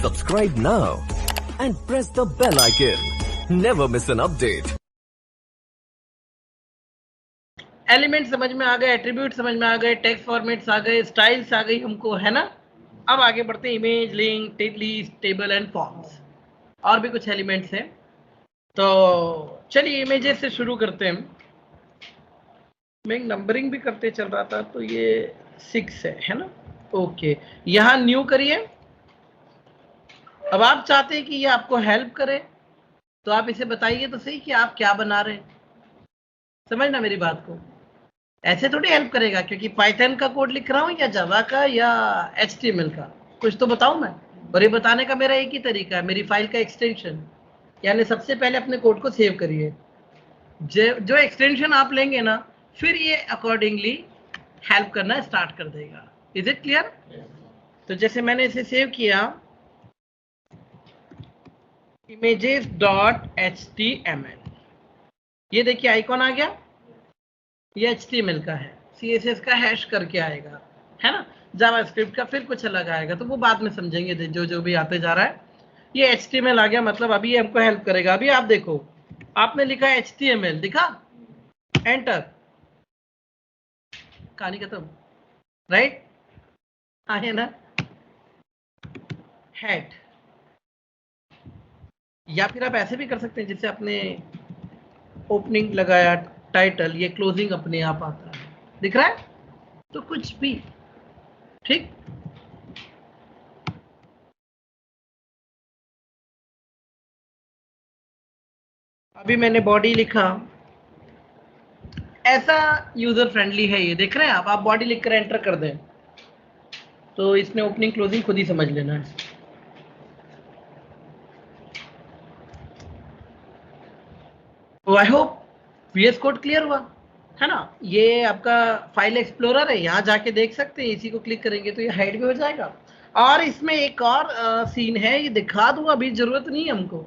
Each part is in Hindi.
Subscribe now and press the bell icon. Never miss an update. Element समझ में आ गए, एट्रीब्यूट समझ में आ गए, टेक्स्ट फॉर्मेट्स आ गए, स्टाइल्स आ गई हमको, है ना। अब आगे बढ़ते हैं, image, link, list, table and forms. और भी कुछ एलिमेंट्स हैं, तो चलिए इमेजेस से शुरू करते हैं। मैं एक नंबरिंग भी करते चल रहा था, तो ये 6 है ना। ओके, यहाँ न्यू करिए। अब आप चाहते हैं कि ये आपको हेल्प करे, तो आप इसे बताइए तो सही कि आप क्या बना रहे हैं। समझना मेरी बात को, ऐसे थोड़ी हेल्प करेगा, क्योंकि पाइथन का कोड लिख रहा हूँ या जावा का या HTML का, कुछ तो बताऊं मैं। और ये बताने का मेरा एक ही तरीका है, मेरी फाइल का एक्सटेंशन। यानी सबसे पहले अपने कोड को सेव करिए, जो एक्सटेंशन आप लेंगे ना, फिर ये अकॉर्डिंगली हेल्प करना स्टार्ट कर देगा। Is it clear? तो जैसे मैंने इसे सेव किया, images.html, ये देखिए आइकॉन आ गया। ये HTML का है, CSS का हैश करके आएगा, है ना। जावास्क्रिप्ट का फिर कुछ अलग आएगा, तो वो बाद में समझेंगे जो भी आते जा रहा है। ये HTML आ गया, मतलब अभी ये हमको हेल्प करेगा। अभी आप देखो, आपने लिखा HTML, दिखा, एंटर, कहानी खत्म, राइट। आए ना, हेड, या फिर आप ऐसे भी कर सकते हैं, जिससे आपने ओपनिंग लगाया, टाइटल, ये क्लोजिंग अपने आप आता है, दिख रहा है। तो कुछ भी ठीक। अभी मैंने बॉडी लिखा, ऐसा यूजर फ्रेंडली है ये, देख रहे हैं आप बॉडी लिखकर एंटर कर दें तो इसने ओपनिंग क्लोजिंग खुद ही समझ लेना है। तो I hope VS code clear हुआ, है ना। ये आपका फाइल एक्सप्लोरर है, यहाँ जाके देख सकते हैं। इसी को क्लिक करेंगे तो ये हाइड भी हो जाएगा। और इसमें एक और सीन है, ये दिखा दूंगा, अभी जरूरत नहीं है हमको,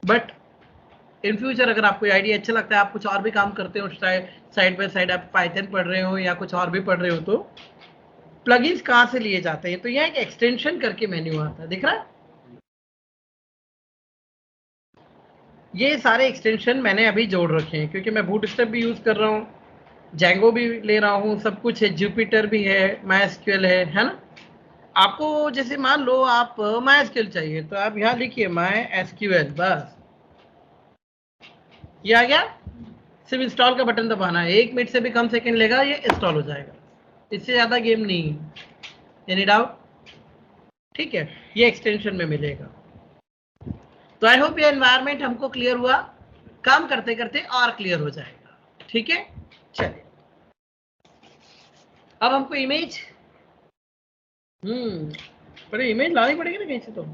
बट इन फ्यूचर अगर आपको आइडिया अच्छा लगता है, आप कुछ और भी काम करते हो साइड बाय साइड, आप पाइथन पढ़ रहे हो या कुछ और भी पढ़ रहे हो, तो प्लगइन्स कहाँ से लिए जाते हैं। तो यह एक एक्सटेंशन करके मेन्यू आता है, दिख रहा है। ये सारे एक्सटेंशन मैंने अभी जोड़ रखे हैं, क्योंकि मैं बूटस्ट्रैप भी यूज कर रहा हूँ, जैंगो भी ले रहा हूँ, सब कुछ है, जुपिटर भी है, MySQL है ना। आपको जैसे मान लो आप MySQL चाहिए, तो आप यहाँ लिखिए MySQL, बस ये आ गया। सिर्फ इंस्टॉल का बटन दबाना है, 1 मिनट से भी कम सेकंड लेगा, ये इंस्टॉल हो जाएगा। इससे ज्यादा गेम नहीं है। Any doubt? ठीक है, ये एक्सटेंशन में मिलेगा। तो आई होप ये एनवायरनमेंट हमको क्लियर हुआ, काम करते करते और क्लियर हो जाएगा। ठीक है, चलिए अब हमको इमेज, पर इमेज लानी पड़ेगी ना कहीं से। तो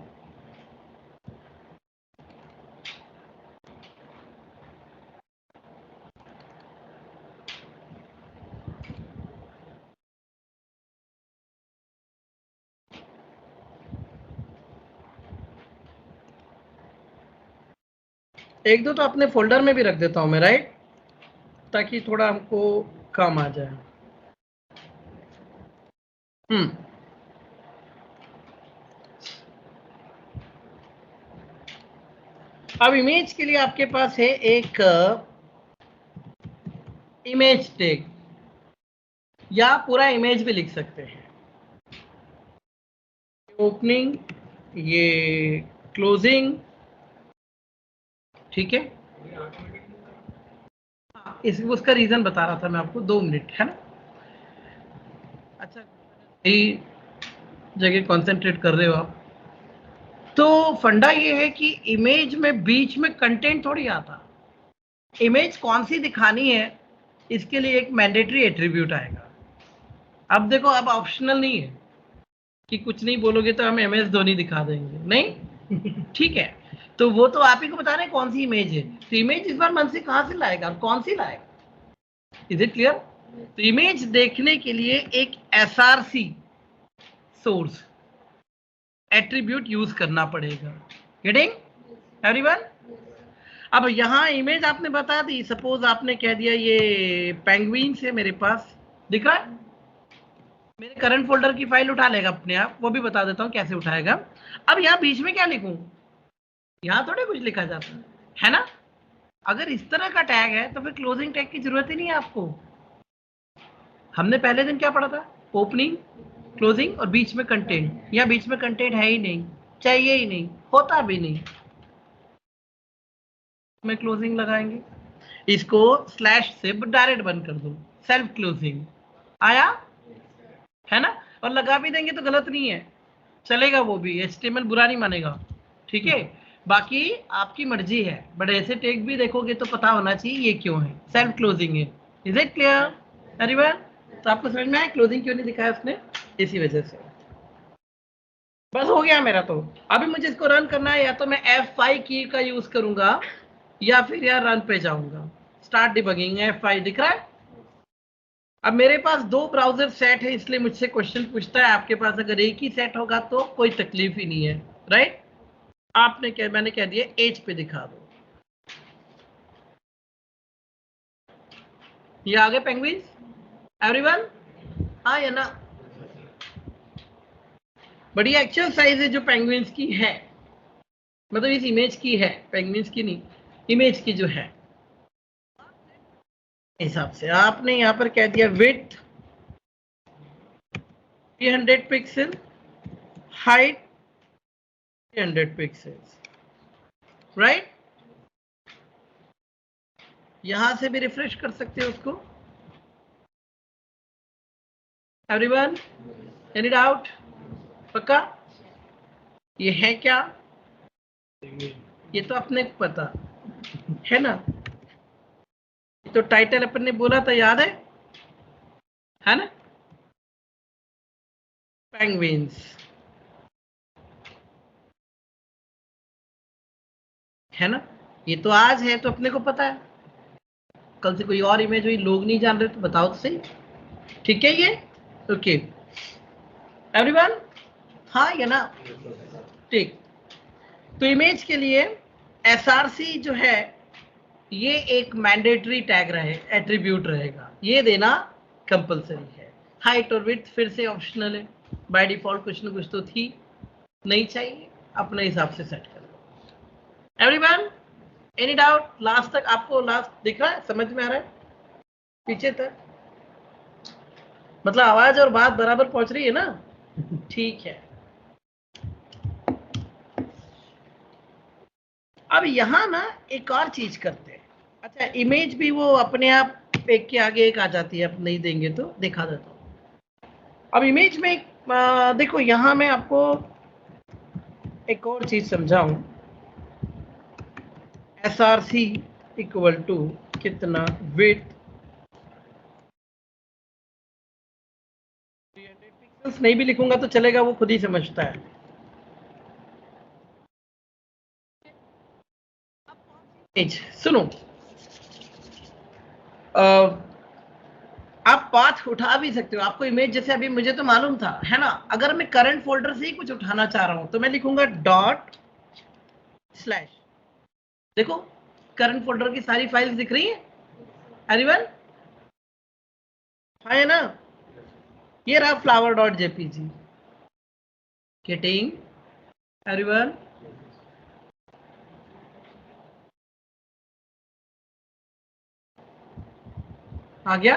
एक दो तो अपने फोल्डर में भी रख देता हूं मैं, राइट, ताकि थोड़ा हमको काम आ जाए। अब इमेज के लिए आपके पास है एक इमेज टैग, या पूरा इमेज भी लिख सकते हैं। ओपनिंग, ये क्लोजिंग, ठीक है। इस उसका रीजन बता रहा था मैं आपको, 2 मिनट, है ना। अच्छा, यही जगह कंसंट्रेट कर रहे हो आप। तो फंडा ये है कि इमेज में बीच में कंटेंट थोड़ी आता, इमेज कौन सी दिखानी है इसके लिए एक मैंडेटरी एट्रीब्यूट आएगा। अब देखो, अब ऑप्शनल नहीं है कि कुछ नहीं बोलोगे तो हम MS धोनी दिखा देंगे, नहीं। ठीक है, तो वो तो आप ही को बता रहे हैं कौन सी इमेज है। तो इमेज इस बार मन से कहां से लाएगा और कौन सी लाएगा? Is it clear? तो इमेज देखने के लिए एक SRC सोर्स एट्रीब्यूट यूज करना पड़ेगा। Getting everyone? अब यहां इमेज आपने बता दी, सपोज आपने कह दिया ये पेंगुइन से मेरे पास, दिख रहा है, मेरे करंट फोल्डर की फाइल उठा लेगा अपने आप, वो भी बता देता हूँ कैसे उठाएगा। अब यहाँ बीच में क्या लिखूं, यहाँ थोड़े कुछ लिखा जाता है ना। अगर इस तरह का टैग है तो फिर क्लोजिंग टैग की जरूरत ही नहीं है आपको। हमने पहले दिन क्या पढ़ा था, ओपनिंग, क्लोजिंग और बीच में कंटेंट। या बीच में कंटेंट है ही नहीं, चाहिए ही नहीं, होता भी नहीं, में क्लोजिंग लगाएंगे। इसको स्लैश से डायरेक्ट बंद कर दो, सेल्फ क्लोजिंग आया है ना। और लगा भी देंगे तो गलत नहीं है, चलेगा, वो भी HTML बुरा नहीं मानेगा, ठीक है। बाकी आपकी मर्जी है, बट ऐसे टैग भी देखोगे तो पता होना चाहिए ये क्यों है, सेल्फ क्लोजिंग है। Is it clear everyone? तो आपको समझ में आया क्लोजिंग क्यों नहीं दिखाया उसने, इसी वजह से। बस हो गया मेरा। तो अभी मुझे इसको रन करना है, या तो मैं F5 की का यूज करूंगा या फिर यार रन पे जाऊंगा। स्टार्ट डिबगिंग, F5 दिख रहा है। अब मेरे पास 2 ब्राउजर सेट है, इसलिए मुझसे क्वेश्चन पूछता है। आपके पास अगर एक ही सेट होगा तो कोई तकलीफ ही नहीं है, राइट। आपने क्या, मैंने कह दिया एज पे दिखा दो। ये आगे पेंगुइन्स एवरीवन, हाँ या ना। बढ़िया एक्सरसाइज है जो पेंगुइन्स की है, मतलब इस इमेज की है, पेंगुइन्स की नहीं, इमेज की जो है। हिसाब से आपने यहाँ पर कह दिया width 300 pixel, height 300 pixels, right. यहां से भी रिफ्रेश कर सकते हो उसको एवरीवन, एनी डाउट? पक्का? ये है क्या, ये तो अपने को पता है ना। तो टाइटल अपन ने बोला था, याद है ना, पेंगुइन्स, है ना। ये तो आज है तो अपने को पता है, कल से कोई और इमेज हुई, लोग नहीं जान रहे तो बताओ तो सही, ठीक है ये। ओके एवरीवन, हाँ या ना, ठीक। तो इमेज के लिए SRC जो है ये एक मैंडेटरी टैग रहे, एट्रीब्यूट रहेगा, ये देना कंपलसरी है। हाइट और विड्थ फिर से ऑप्शनल है, बाय डिफॉल्ट कुछ ना कुछ तो थी, नहीं चाहिए, अपने हिसाब से सेट कर लो एवरीवन। Any doubt? लास्ट तक आपको लास्ट दिख रहा है, समझ में आ रहा है पीछे तक, मतलब आवाज और बात बराबर पहुंच रही है ना? ठीक है। अब यहाँ ना एक और चीज करते हैं। अच्छा, इमेज भी वो अपने आप एक के आगे एक आ जाती है, आप नहीं देंगे तो दिखा देता हूँ। अब इमेज में देखो, यहाँ मैं आपको एक और चीज समझाऊं। SRC इक्वल टू कितना, विड्थ 300 पिक्सल्स, नहीं भी लिखूंगा तो चलेगा, वो खुद ही समझता है। सुनो, आप पाथ उठा भी सकते हो, आपको इमेज, जैसे अभी मुझे तो मालूम था, है ना। अगर मैं करंट फोल्डर से ही कुछ उठाना चाह रहा हूं तो मैं लिखूंगा डॉट स्लैश, देखो करंट फोल्डर की सारी फाइल्स दिख रही है एवरीवन, है ना। ये रहा flower dot JPG, getting everyone. आ गया,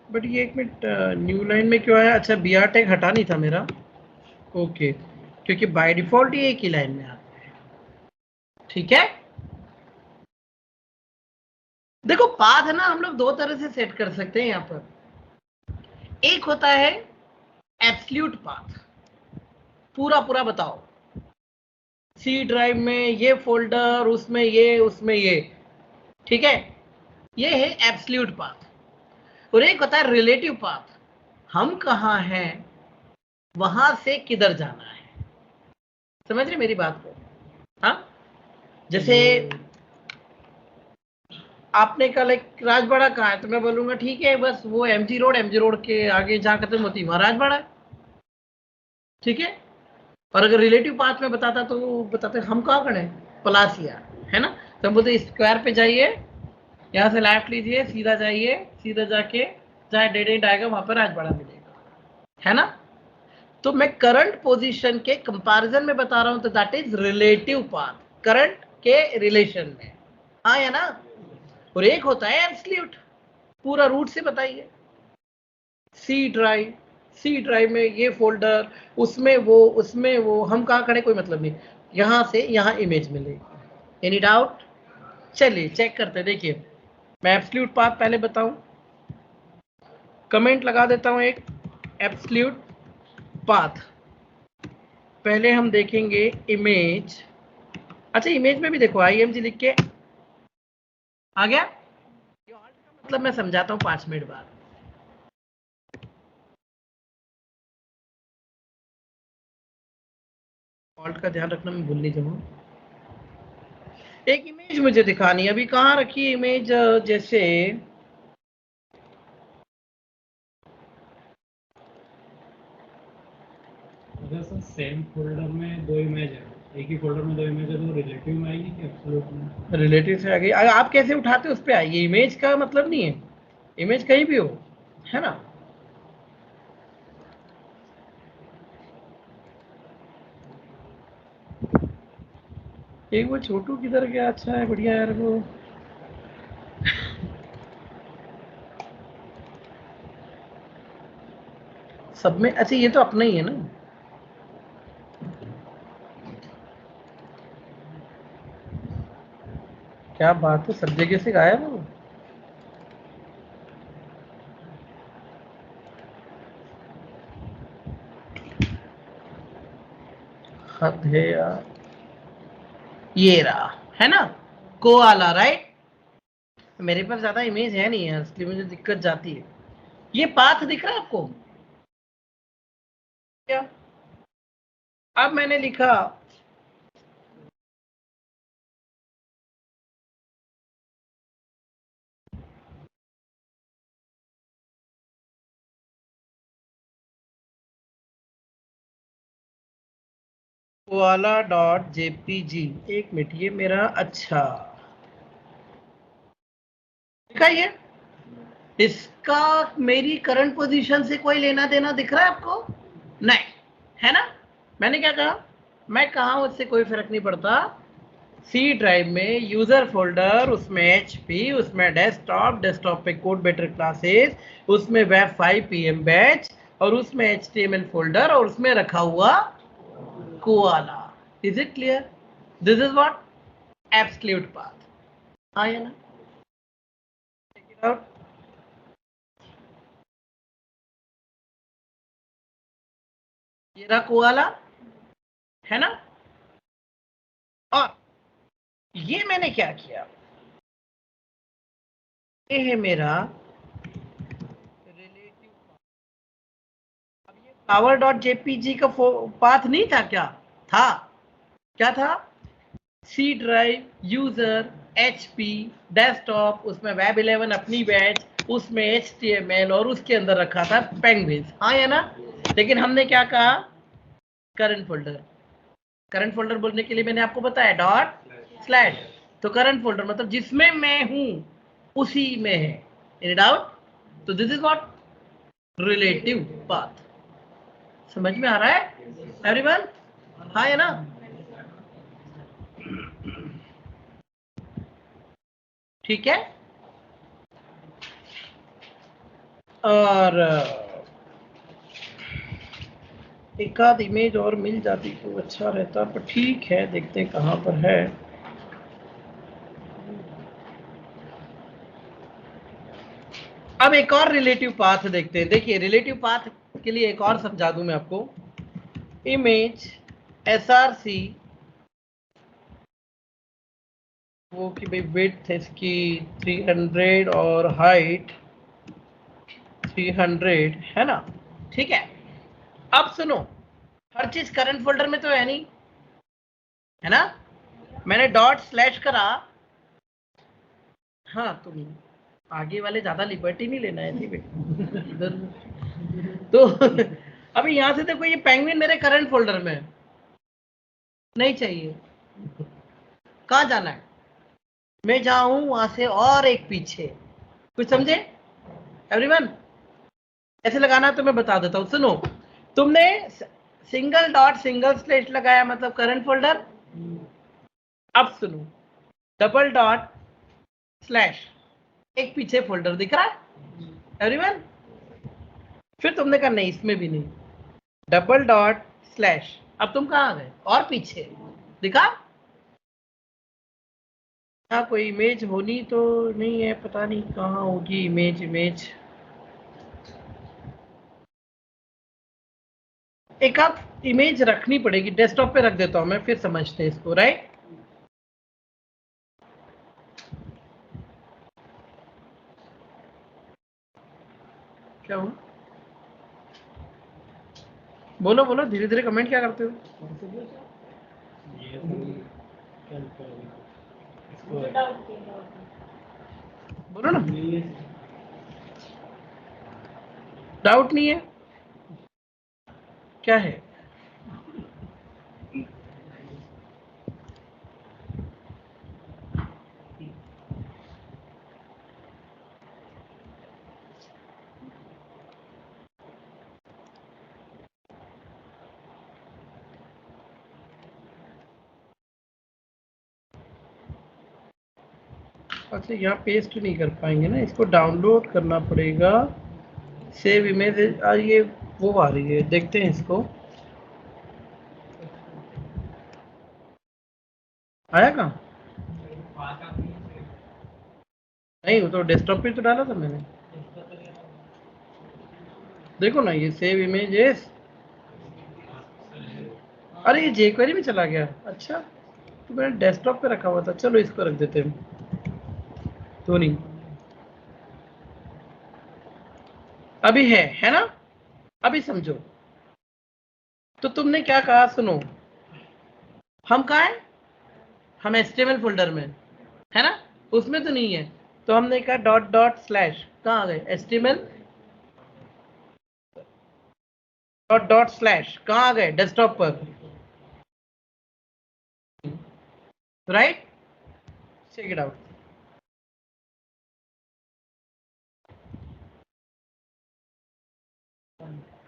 बट ये एक मिनट, न्यू लाइन में क्यों आया? अच्छा, BR टैग हटा नहीं था मेरा, ओके, क्योंकि बाय डिफॉल्ट ये एक ही लाइन में आता है, ठीक है। देखो पाथ है ना, हम लोग 2 तरह से सेट कर सकते हैं यहाँ पर। एक होता है एब्सल्यूट पाथ, पूरा पूरा बताओ, सी ड्राइव में ये फोल्डर, उसमें ये, उसमें ये, ठीक है, ये है एब्सल्यूट पाथ। और एक होता है रिलेटिव पाथ, हम कहाँ हैं, वहां से किधर जाना है, समझ रहे मेरी बात को? हाँ, जैसे आपने कहा एक राजवाड़ा कहाँ है, तो मैं बोलूंगा ठीक है, बस वो MG रोड के आगे जहाँ खत्म होती है वहां राजवाड़ा है, ठीक है। और अगर रिलेटिव पाथ में बताता तो वो बताते हम कहाँ खड़े हैं, पलासिया, है ना। तो हम बोलते स्क्वायर पे जाइए, यहाँ से लेफ्ट लीजिए, सीधा जाइए, सीधा जाके जहाँ डेड एंड आएगा वहां पर आज बड़ा मिलेगा, है ना। तो मैं करंट पोजीशन के कंपैरिजन में बता रहा हूं, तो that is relative path, current के रिलेशन में, हाँ या ना। और एक होता है एब्सोल्यूट, पूरा रूट से बताइए। सी ड्राइव, सी ड्राइव में ये फोल्डर, उसमें वो हम कहाँ खड़े कोई मतलब नहीं, यहां से यहां इमेज मिलेगी। Any doubt? चलिए चेक करते हैं। देखिए मैं एब्सोल्यूट पाथ पहले बताऊं, कमेंट लगा देता हूं एक, एब्सोल्यूट पाथ। पहले हम देखेंगे इमेज। अच्छा इमेज में भी देखो IMG लिख के आ गया। मतलब मैं समझाता हूँ 5 मिनट बाद। ऑल्ट का ध्यान रखना, मैं भूल नहीं जाऊँ। एक इमेज मुझे दिखानी है, अभी कहाँ रखी है इमेज, जैसे अगर सर सेम फोल्डर में दो इमेज है, एक ही फोल्डर में दो इमेज है, तो रिलेटिव में आएगी कि एब्सोल्यूट में? रिलेटिव से आ गई। अगर आप कैसे उठाते हो उस पर आइए, इमेज का मतलब नहीं है, इमेज कहीं भी हो, है ना। एक वो छोटू किधर गया, अच्छा है बढ़िया यार वो। सब में, अच्छा ये तो अपना ही है ना। क्या बात है, सब जगह से गायब हो। हद है यार। ये रहा, है ना, कोआला, राइट। मेरे पास ज्यादा इमेज है नहीं यार, इसलिए मुझे दिक्कत जाती है। ये पाथ दिख रहा है आपको क्या? अब मैंने लिखा कोआला डॉट जेपीजी। एक मिनट, ये मेरा, अच्छा लिखा ये, इसका मेरी करंट पोजीशन से कोई लेना देना दिख रहा है आपको? नहीं, है ना। मैंने क्या कहा, मैं कहा उससे कोई फर्क नहीं पड़ता। सी ड्राइव में यूजर फोल्डर, उसमें HP, उसमें डेस्कटॉप, डेस्कटॉप पे कोड बेटर क्लासेस, उसमें वेब 5 PM बैच, और उसमें HTML फोल्डर, और उसमें रखा हुआ koala. Is it clear? This is what absolute path, हाँ या ना। Check it out. ये रहा कोआला, है ना। और ये मैंने क्या किया, ये है मेरा रिलेटिव। अब ये फ्लावर डॉट जेपीजी का पाथ नहीं था क्या? था। क्या था? C drive, user, HP, desktop, उसमें वेब 11 अपनी बैच, उसमें HTML, और उसके अंदर रखा था पेंगुइन्स, हाँ या ना। लेकिन हमने क्या कहा, करंट फोल्डर। करंट फोल्डर बोलने के लिए मैंने आपको बताया डॉट स्लैश। तो करंट फोल्डर मतलब जिसमें मैं हूं उसी में है। Any doubt? तो this is what relative path. समझ में आ रहा है एवरीवन? हाँ या ना। ठीक है। और एक आध इमेज और मिल जाती तो अच्छा रहता, पर ठीक है, देखते हैं कहाँ पर है। अब एक और रिलेटिव पाथ देखते हैं। देखिए रिलेटिव पाथ के लिए एक और समझा दूं मैं आपको। इमेज SRC, वो कि भाई विड्थ इसकी 300 और हाइट 300, है ना। ठीक है। अब सुनो, हर चीज करंट फोल्डर में तो है नहीं, है ना। मैंने डॉट स्लैश करा, हाँ तुम आगे वाले ज्यादा लिबर्टी नहीं लेना है थी इधर। तो अभी यहां से देखो, ये पेंगुइन मेरे करंट फोल्डर में नहीं चाहिए। कहाँ जाना है, मैं जहां हूं वहां से और एक पीछे, कुछ समझे एवरीवन? ऐसे लगाना है तो मैं बता देता हूँ, सुनो। तुमने सिंगल डॉट सिंगल स्लैश लगाया मतलब करंट फोल्डर। अब सुनो, डबल डॉट स्लैश, एक पीछे फोल्डर दिख रहा है एवरीवन। फिर तुमने कहा नहीं इसमें भी नहीं, डबल डॉट स्लैश, अब तुम कहाँ गए और पीछे दिखा। हाँ कोई इमेज होनी तो नहीं है, पता नहीं कहाँ होगी इमेज। एक आध इमेज रखनी पड़ेगी, डेस्कटॉप पे रख देता हूं मैं, फिर समझते हैं इसको, राइट। क्या हुआ, बोलो बोलो, धीरे धीरे कमेंट क्या करते हो, ये क्या बोलो ना। डाउट नहीं है, क्या है। अच्छा यहाँ पेस्ट नहीं कर पाएंगे ना, इसको डाउनलोड करना पड़ेगा। सेव इमेज, ये वो आ रही है, देखते हैं इसको। आया कहाँ, नहीं वो तो डेस्कटॉप पे तो डाला था मैंने, देखो ना ये सेव इमेजेस। अरे ये jQuery में चला गया, अच्छा तो मैंने डेस्कटॉप पे रखा हुआ था, चलो इसको रख देते हैं। तो नहीं, अभी है ना, अभी समझो। तो तुमने क्या कहा, सुनो, हम कहाँ हैं, हम HTML फोल्डर में है ना, उसमें तो नहीं है। तो हमने कहा डॉट डॉट स्लैश, कहाँ आ गए HTML, डॉट डॉट स्लैश कहाँ आ गए, डेस्कटॉप पर, right. Check it out.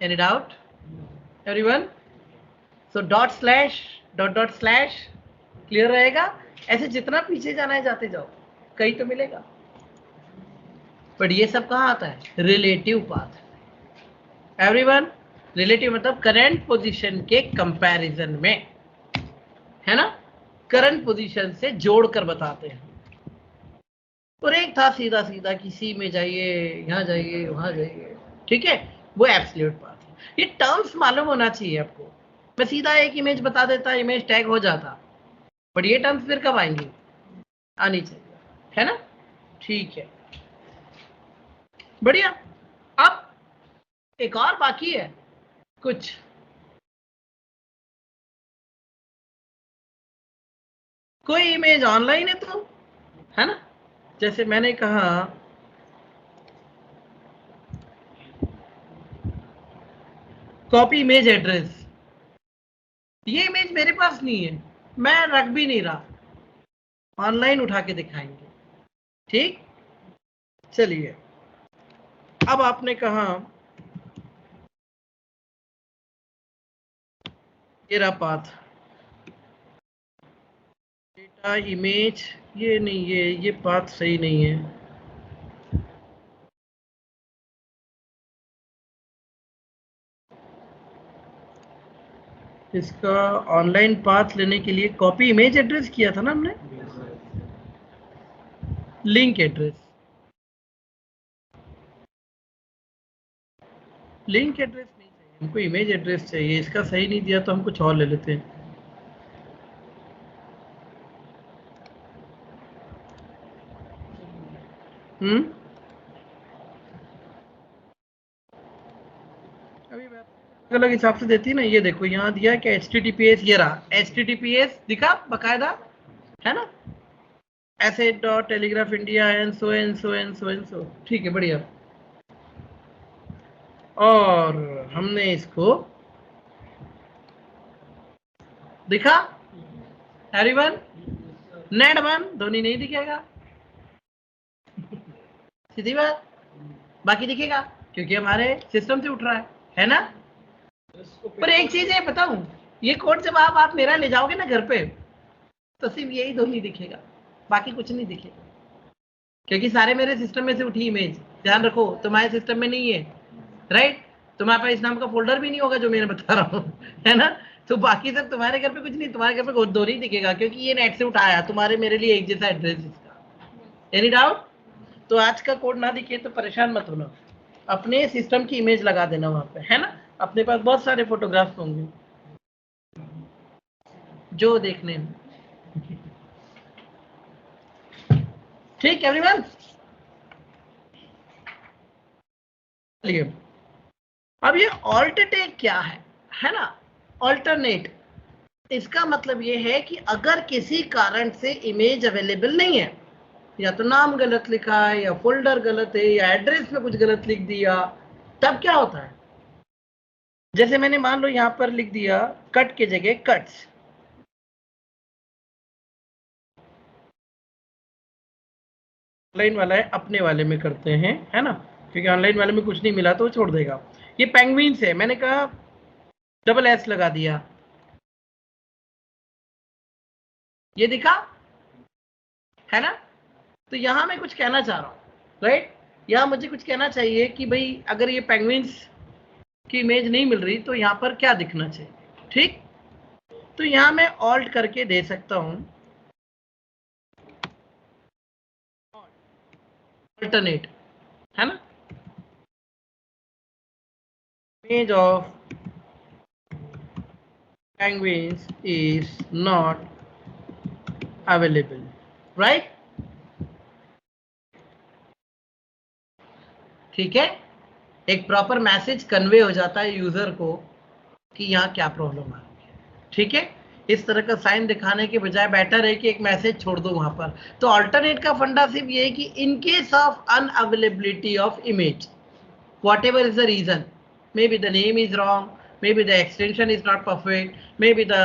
Any doubt everyone. So dot dot slash clear रहेगा। ऐसे जितना पीछे जाना है जाते जाओ, कहीं तो मिलेगा। बट ये सब कहाँ आता है, रिलेटिव पाथ एवरीवन। रिलेटिव मतलब करंट पोजीशन के कंपैरिजन में, है ना, करंट पोजीशन से जोड़कर बताते हैं। और एक था सीधा सीधा, किसी में जाइए, यहाँ जाइए, वहां जाइए, ठीक है, वो एब्सोल्यूट पाथ है। ये टर्म्स मालूम होना चाहिए आपको। मैं सीधा एक इमेज बता देता, इमेज टैग हो जाता, बट ये टर्म्स फिर कब आएंगी, आनी चाहिए, है ना। ठीक है, बढ़िया। अब एक और बाकी है कुछ, कोई इमेज ऑनलाइन है तो, है ना, जैसे मैंने कहा कॉपी इमेज एड्रेस, ये इमेज मेरे पास नहीं है, मैं रख भी नहीं रहा, ऑनलाइन उठा के दिखाएंगे, ठीक। चलिए, अब आपने कहा ये रहा पाथ, डेटा इमेज, ये नहीं, ये पाथ सही नहीं है। इसका ऑनलाइन पाथ लेने के लिए कॉपी इमेज एड्रेस किया था ना हमने, लिंक एड्रेस, लिंक एड्रेस नहीं चाहिए हमको, इमेज एड्रेस चाहिए। इसका सही नहीं दिया तो हम कुछ और ले लेते हैं। अभी मैं अलग अलग हिसाब से देती ना, ये देखो यहाँ दिया कि HTTPS, ये रहा HTTPS दिखा बकायदा, है ना, ऐसे dot telegraph India and so and so and so and so, ठीक है, बढ़िया। और हमने इसको दिखा एवरीवन, नेट वन धोनी नहीं दिखेगा, सीधी बात, बाकी दिखेगा। क्योंकि हमारे सिस्टम से उठ रहा है ना। पर एक चीज है बताऊं, ये कोड जब आप मेरा ले जाओगे ना घर पे, तो सिर्फ यही दो नहीं दिखेगा, बाकी कुछ नहीं दिखेगा, क्योंकि सारे मेरे सिस्टम में से उठी इमेज। ध्यान रखो, तुम्हारे सिस्टम में नहीं है, राइट। तुम्हारे पास इस नाम का फोल्डर भी नहीं होगा जो मैं बता रहा हूँ, है ना। तो बाकी सब तुम्हारे घर पे कुछ नहीं, तुम्हारे घर पे दो ही दिखेगा, क्योंकि ये नेट से उठाया, तुम्हारे मेरे लिए एक जैसा एड्रेस इसका। Any doubt? तो आज का कोड ना दिखे तो परेशान मत होना, अपने सिस्टम की इमेज लगा देना वहां पे, है ना। अपने पास बहुत सारे फोटोग्राफ्स होंगे जो देखने में। ठीक एवरीवन, चलिए अब ये ऑल्टरनेट क्या है ना। ऑल्टरनेट, इसका मतलब ये है कि अगर किसी कारण से इमेज अवेलेबल नहीं है, या तो नाम गलत लिखा है, या फोल्डर गलत है, या एड्रेस में कुछ गलत लिख दिया, तब क्या होता है। जैसे मैंने मान लो यहां पर लिख दिया कट की जगह कट्स, ऑनलाइन वाला है, अपने वाले में करते हैं, है ना, क्योंकि ऑनलाइन वाले में कुछ नहीं मिला तो वो छोड़ देगा। ये पेंगुइन्स है, मैंने कहा डबल एस लगा दिया, ये दिखा, है ना। तो यहां मैं कुछ कहना चाह रहा हूं, राइट। यहां मुझे कुछ कहना चाहिए कि भाई अगर ये पेंगुइन्स की इमेज नहीं मिल रही तो यहां पर क्या दिखना चाहिए, ठीक। तो यहां मैं ऑल्ट करके दे सकता हूं अल्टरनेट, है ना, image of penguins is not available, right? ठीक है, एक प्रॉपर मैसेज कन्वे हो जाता है यूजर को कि यहाँ क्या प्रॉब्लम आ रही है, ठीक है। इस तरह का साइन दिखाने के बजाय बेटर है कि एक मैसेज छोड़ दो वहां पर। तो अल्टरनेट का फंडा सिर्फ ये है कि in case of unavailability of image, whatever is the reason, maybe the name is wrong, maybe the extension is not perfect, maybe the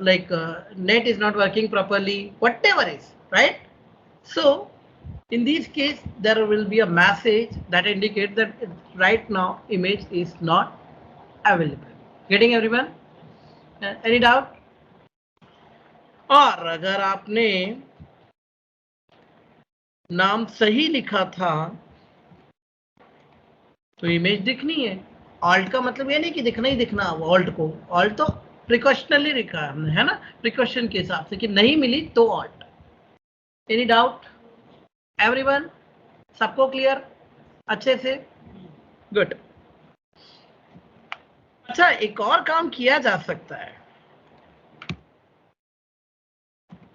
net is not working properly, whatever is, right. So in this case there will be a message that indicates that right now image is not available. Getting everyone? Any doubt? और अगर आपने नाम सही लिखा था तो इमेज दिखनी है। ऑल्ट का मतलब ये नहीं कि दिखना ही दिखना, ऑल्ट को, ऑल्ट तो प्रिकॉशनली लिखा है हमने, है ना, प्रिकॉशन के हिसाब से कि नहीं मिली तो ऑल्ट। Any doubt everyone? सबको क्लियर अच्छे से? गुड। अच्छा, एक और काम किया जा सकता है,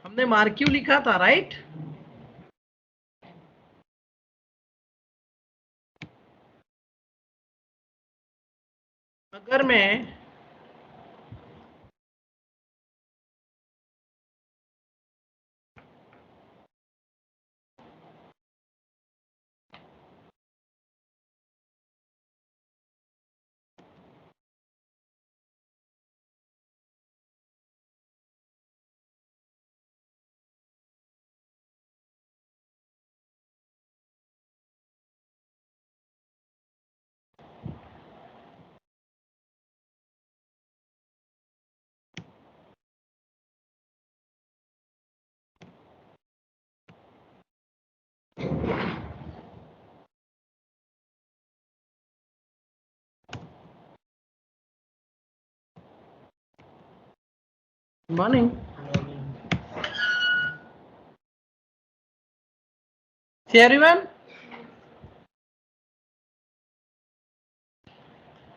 हमने मार्क्यू लिखा था, राइट। अगर मैं मॉर्निंग एवरीवन।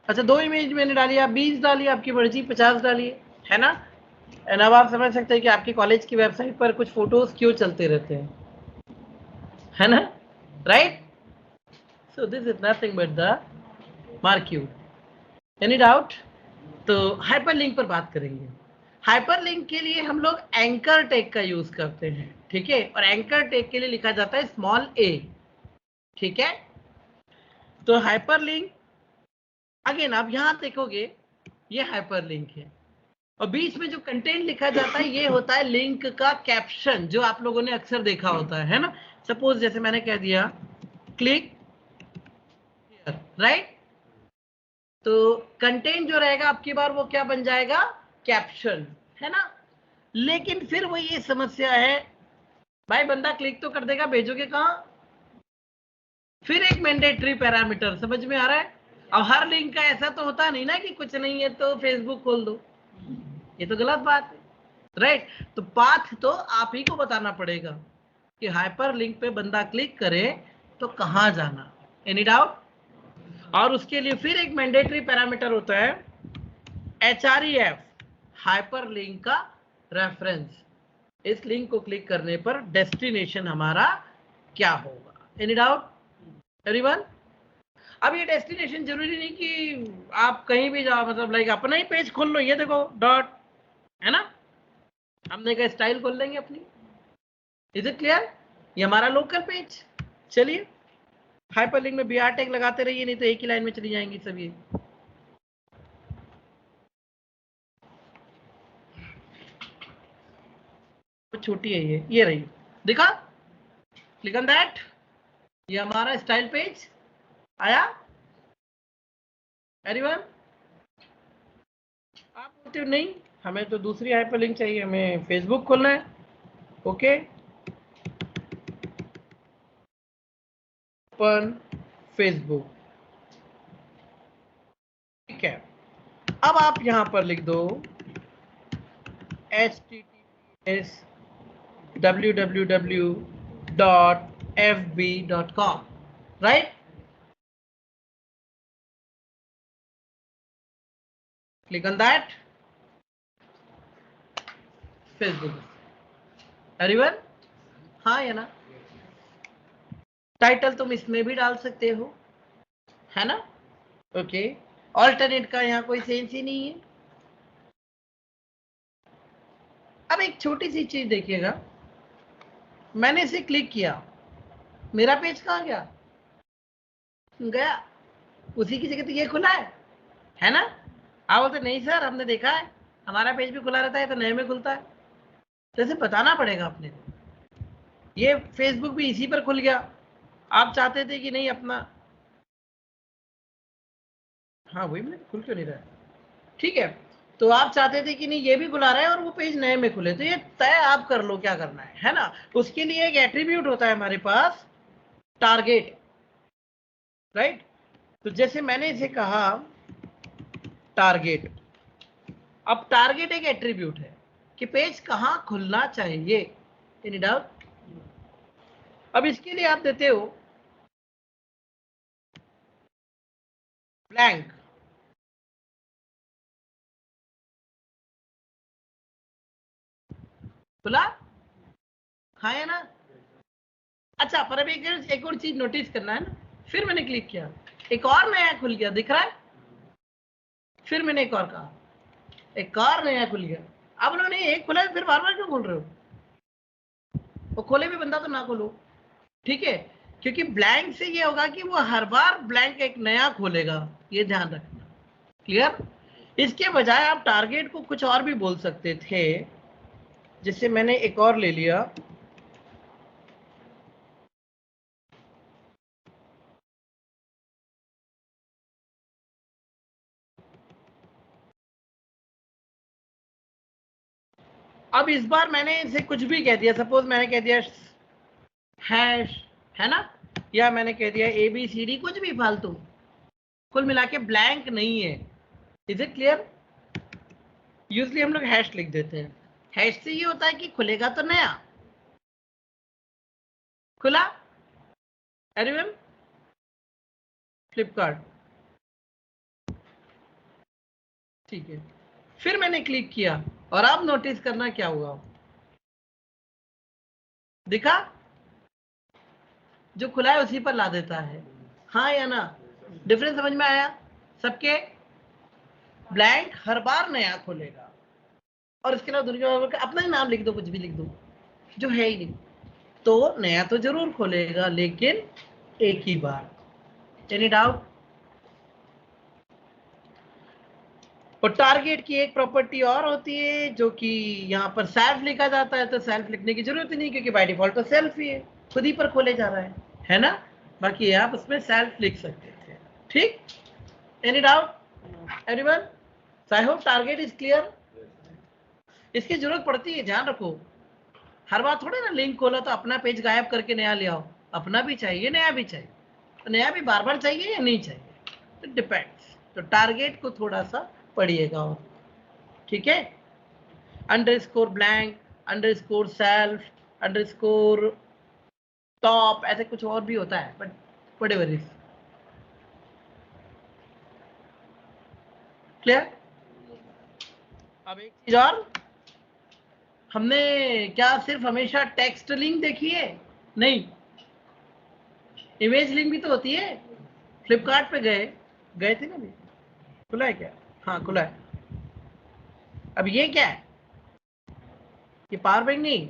अच्छा, दो इमेज मैंने डाली, आप 20 डालिए, आपकी मर्जी, 50 डालिए, है ना। एंड अब आप समझ सकते हैं कि आपकी कॉलेज की वेबसाइट पर कुछ फोटोज क्यों चलते रहते हैं, है ना, right. So this is nothing but the marquee. Any doubt? तो हाइपरलिंक पर बात करेंगे। हाइपरलिंक के लिए हम लोग एंकर टैग का यूज करते हैं, ठीक है, और एंकर टैग के लिए लिखा जाता है स्मॉल a, ठीक है। तो हाइपरलिंक, अगेन आप यहां देखोगे ये हाइपरलिंक है, और बीच में जो कंटेंट लिखा जाता है ये होता है लिंक का कैप्शन, जो आप लोगों ने अक्सर देखा होता है ना। सपोज जैसे मैंने कह दिया क्लिक राइट। तो कंटेंट जो रहेगा आपकी बार वो क्या बन जाएगा, कैप्शन, है ना। लेकिन फिर वो ये समस्या है भाई, बंदा क्लिक तो कर देगा, भेजोगे कहां। फिर एक मैंडेटरी पैरामीटर, समझ में आ रहा है। अब हर लिंक का ऐसा तो होता नहीं ना कि कुछ नहीं है तो फेसबुक खोल दो, ये तो गलत बात है, राइट। तो पाथ तो आप ही को बताना पड़ेगा कि हाइपर लिंक पे बंदा क्लिक करे तो कहां जाना। Any doubt. और उसके लिए फिर एक मैंडेटरी पैरामीटर होता है HREF, हाइपर लिंक का रेफरेंस। इस लिंक को क्लिक करने पर डेस्टिनेशन हमारा क्या होगा। Any doubt everyone. अब ये डेस्टिनेशन जरूरी नहीं कि आप कहीं भी जाओ, मतलब लाइक अपना ही पेज खोल लो, ये देखो डॉट, है ना, हमने कहा स्टाइल खोल लेंगे अपनी। इज इट क्लियर, ये हमारा लोकल पेज। चलिए हाइपरलिंक में BR टैग लगाते रहिए, नहीं तो एक ही लाइन में चली जाएंगी सब। ये छोटी है, ये रही, दिखा, क्लिक ऑन दैट, ये हमारा स्टाइल पेज आया। एवरीवन, आप बोलते हो नहीं हमें तो दूसरी हाइपरलिंक चाहिए, हमें फेसबुक खोलना है। ओके, ओपन फेसबुक, ठीक है। अब आप यहां पर लिख दो https www.fb.com, right. Click on that, Facebook. Everyone, हाँ या ना। टाइटल तुम इसमें भी डाल सकते हो, है ना। ओके, ऑल्टरनेट का यहाँ कोई सेंस ही नहीं है। अब एक छोटी सी चीज देखिएगा, मैंने इसे क्लिक किया, मेरा पेज कहाँ गया, गया उसी की जगह तो ये खुला है ना। आप बोलते नहीं सर हमने देखा है, हमारा पेज भी खुला रहता है तो नए में खुलता है। तो इसे बताना पड़ेगा अपने को। ये फेसबुक भी इसी पर खुल गया, आप चाहते थे कि नहीं अपना, हाँ वही मैंने खुल क्यों नहीं रहा है, ठीक है। तो आप चाहते थे कि नहीं ये भी खुला रहा है और वो पेज नए में खुले, तो ये तय आप कर लो क्या करना है ना। उसके लिए एक एट्रीब्यूट होता है हमारे पास, टारगेट, राइट। तो जैसे मैंने इसे कहा टारगेट, अब टारगेट एक एट्रीब्यूट है कि पेज कहां खुलना चाहिए। Any doubt. अब इसके लिए आप देते हो ब्लैंक, खुला, हाँ है ना। अच्छा, पर अब एक और चीज नोटिस करना है ना, फिर मैंने क्लिक किया, एक और नया खुल गया, दिख रहा है। फिर मैंने एक और कहा, एक और नया खुल गया। अब उन्होंने एक खुला है, फिर बार बार क्यों खोल रहे हो, वो खोले भी बंदा तो ना खोलो, ठीक है। क्योंकि ब्लैंक से ये होगा कि वो हर बार ब्लैंक एक नया खोलेगा, ये ध्यान रखना, क्लियर। इसके बजाय आप टारगेट को कुछ और भी बोल सकते थे, जिससे मैंने एक और ले लिया, अब इस बार मैंने इसे कुछ भी कह दिया, सपोज मैंने कह दिया हैश, है ना, या मैंने कह दिया ABCD, कुछ भी फालतू, कुल मिला के ब्लैंक नहीं है। Is it clear. यूजली हम लोग हैश लिख देते हैं, हैश से ये होता है कि खुलेगा तो नया, खुला। एवरीवन, फ्लिपकार्ट, ठीक है। फिर मैंने क्लिक किया और अब नोटिस करना क्या हुआ, दिखा, जो खुला है उसी पर ला देता है, हाँ या ना। डिफरेंस समझ में आया सबके। ब्लैंक हर बार नया खोलेगा, और इसके अलावा दुनिया भर का अपना ही नाम लिख दो, कुछ भी लिख दो जो है ही नहीं, तो नया तो जरूर खोलेगा लेकिन एक ही बार। Any doubt. और टारगेट की एक प्रॉपर्टी और होती है जो कि यहाँ पर सेल्फ लिखा जाता है, तो सेल्फ लिखने की जरूरत ही नहीं, क्योंकि बाय डिफॉल्ट तो सेल्फ ही है, खुद ही पर खोले जा रहा है ना। बाकी आप उसमें सेल्फ लिख सकते थे, ठीक, any doubt everyone? I hope target is clear. इसकी जरूरत पड़ती है, ध्यान रखो। हर बार थोड़े ना लिंक खोला तो अपना पेज गायब करके नया ले आओ। अपना भी चाहिए, नया भी चाहिए। तो नया भी बार बार चाहिए या नहीं चाहिए, तो डिपेंड्स। तो टारगेट को थोड़ा सा पढ़िएगा और, ठीक है। Underscore blank, underscore self, underscore top, ऐसे कुछ और भी होता है, बट व्हाटएवर इज क्लियर। अब एक चीज और, हमने क्या सिर्फ हमेशा टेक्स्ट लिंक देखी है? नहीं, इमेज लिंक भी तो होती है। फ्लिपकार्ट पे गए थे ना अभी, खुला है क्या? हाँ खुला है। अब ये क्या है? ये पावर बैंक नहीं,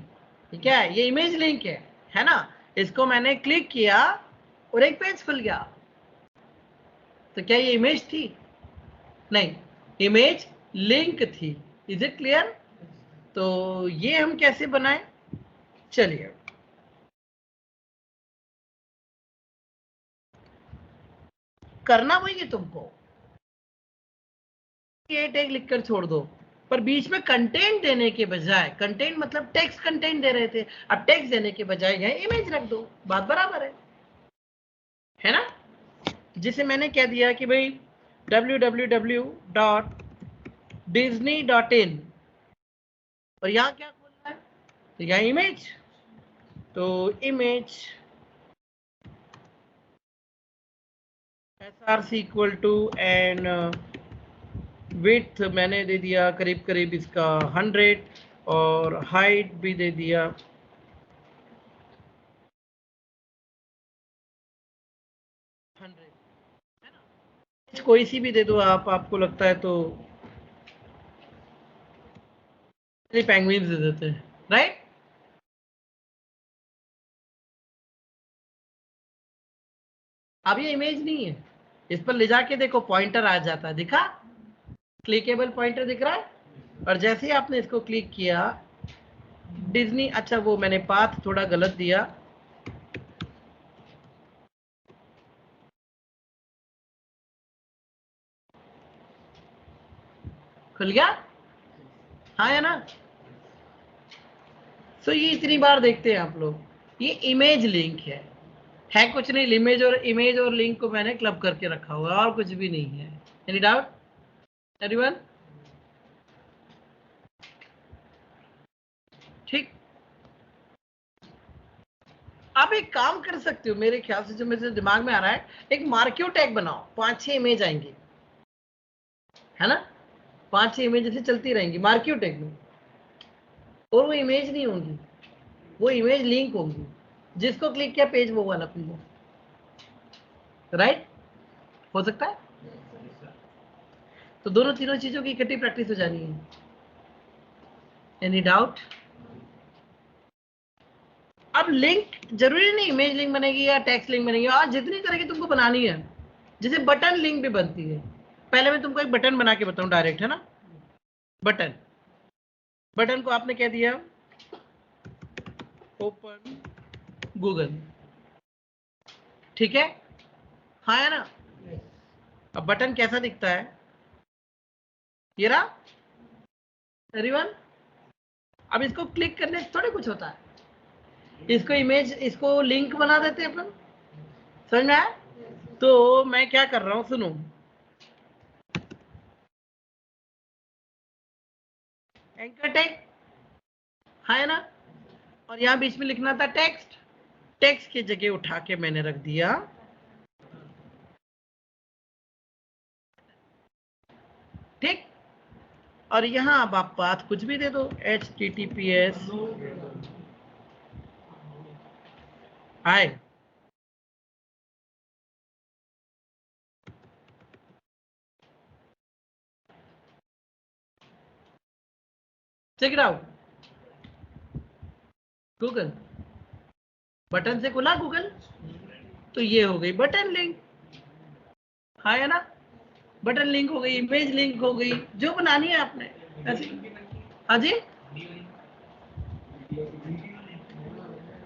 ये क्या है? ये इमेज लिंक है ना। इसको मैंने क्लिक किया और एक पेज खुल गया। तो क्या ये इमेज थी? नहीं, इमेज लिंक थी। Is it clear? तो ये हम कैसे बनाएं? चलिए, करना वही है तुमको। ये टैग लिखकर छोड़ दो, पर बीच में कंटेंट देने के बजाय, कंटेंट मतलब टेक्स्ट कंटेंट दे रहे थे, अब टेक्स्ट देने के बजाय यहाँ इमेज रख दो, बात बराबर है ना। जिसे मैंने कह दिया कि भाई www.disney.in, और यहाँ क्या खोलना है? तो यहाँ इमेज, तो image src equal to and width मैंने दे दिया करीब करीब इसका 100, और हाइट भी दे दिया 100, है ना। कोई सी भी दे दो आप, आपको लगता है तो। पेंगुइन्स दे देते हैं, राइट। अब ये इमेज नहीं है, इस पर ले जाके देखो पॉइंटर आ जाता है, दिखा? क्लिकेबल पॉइंटर दिख रहा है। और जैसे ही आपने इसको क्लिक किया, डिज्नी, अच्छा वो मैंने पाथ थोड़ा गलत दिया, खुल गया, हाँ है ना। सो ये इतनी बार देखते हैं आप लोग, ये इमेज लिंक है कुछ नहीं। इमेज और लिंक को मैंने क्लब करके रखा हुआ है, और कुछ भी नहीं है। Any doubt everyone? ठीक, आप एक काम कर सकते हो मेरे ख्याल से, जो मेरे दिमाग में आ रहा है, एक मार्क्यू टैग बनाओ, 5-6 इमेज आएंगी, है ना। 5-6 इमेज ऐसे चलती रहेंगी मार्क्यू टैग में, और वो इमेज नहीं होंगी, वो इमेज लिंक होंगी। जिसको क्लिक किया पेज वो वाला खुल गया, राइट। हो सकता है। तो दोनों तीनों चीजों की इकट्ठी प्रैक्टिस हो जानी है। Any doubt? अब लिंक जरूरी नहीं इमेज लिंक बनेगी या टेक्स्ट लिंक बनेगी, और जितनी तरह की तुमको बनानी है। जैसे बटन लिंक भी बनती है। पहले मैं तुमको एक बटन बना के बताऊं डायरेक्ट, है ना। बटन को आपने कह दिया ओपन गूगल, ठीक है, हाँ है ना। अब बटन कैसा दिखता है? ये रहा एवरीवन। अब इसको क्लिक करने से थोड़ी कुछ होता है, इसको इमेज, इसको लिंक बना देते हैं अपन, समझ में आया? तो मैं क्या कर रहा हूं, सुनो, एंकर टैग, हाँ है ना। और यहाँ बीच में लिखना था टेक्स्ट, टेक्स्ट की जगह उठा के मैंने रख दिया, ठीक। और यहाँ अब आप बात कुछ भी दे दो, HTTPS आए, check it out. Google, button से खुला गूगल, तो ये हो गई बटन लिंक, हाँ है ना। बटन लिंक हो गई, इमेज लिंक हो गई, जो बनानी है आपने ऐसे। हाँ जी,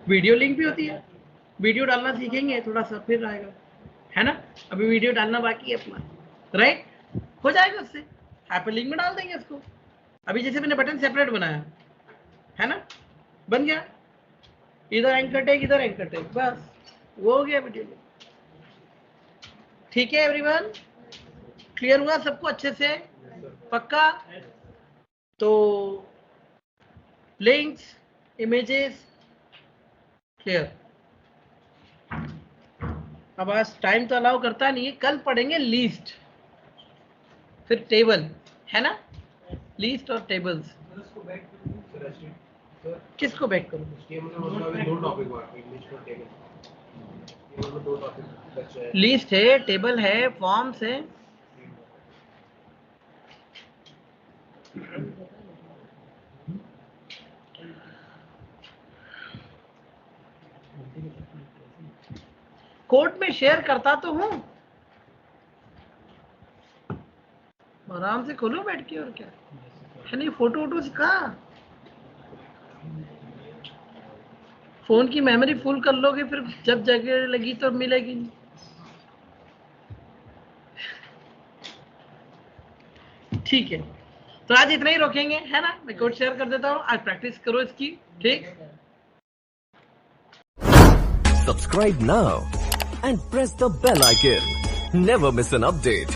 वीडियो लिंक भी होती है, वीडियो डालना सीखेंगे थोड़ा सा फिर आएगा, है ना। अभी वीडियो डालना बाकी है अपना, राइट, हो जाएगा उससे, हाइपरलिंक में डाल देंगे इसको। अभी जैसे मैंने बटन सेपरेट बनाया है ना, बन गया, इधर एंकर टैग इधर एंकर टैग, बस वो हो गया वीडियो। ठीक है एवरीवन, क्लियर हुआ सबको अच्छे से, पक्का। तो लिंक्स, इमेजेस क्लियर। अब आज टाइम तो अलाउ करता नहीं है, कल पढ़ेंगे लीस्ट, फिर टेबल, है ना, लीस्ट और टेबल्स। किसको बैक करूं? लिस्ट है, टेबल है, फॉर्म्स है। कोर्ट में शेयर करता तो हूं, आराम से खोलो बैठ के, और क्या है। नहीं फोटो वोटो से कहा, फोन की मेमोरी फुल कर लोगे, फिर जब जगह लगी तो मिलेगी नहीं। ठीक है, तो आज इतना ही रोकेंगे, है ना। मैं कोड शेयर कर देता हूँ, आज प्रैक्टिस करो इसकी, ठीक। Subscribe now and press the bell icon. Never miss an update.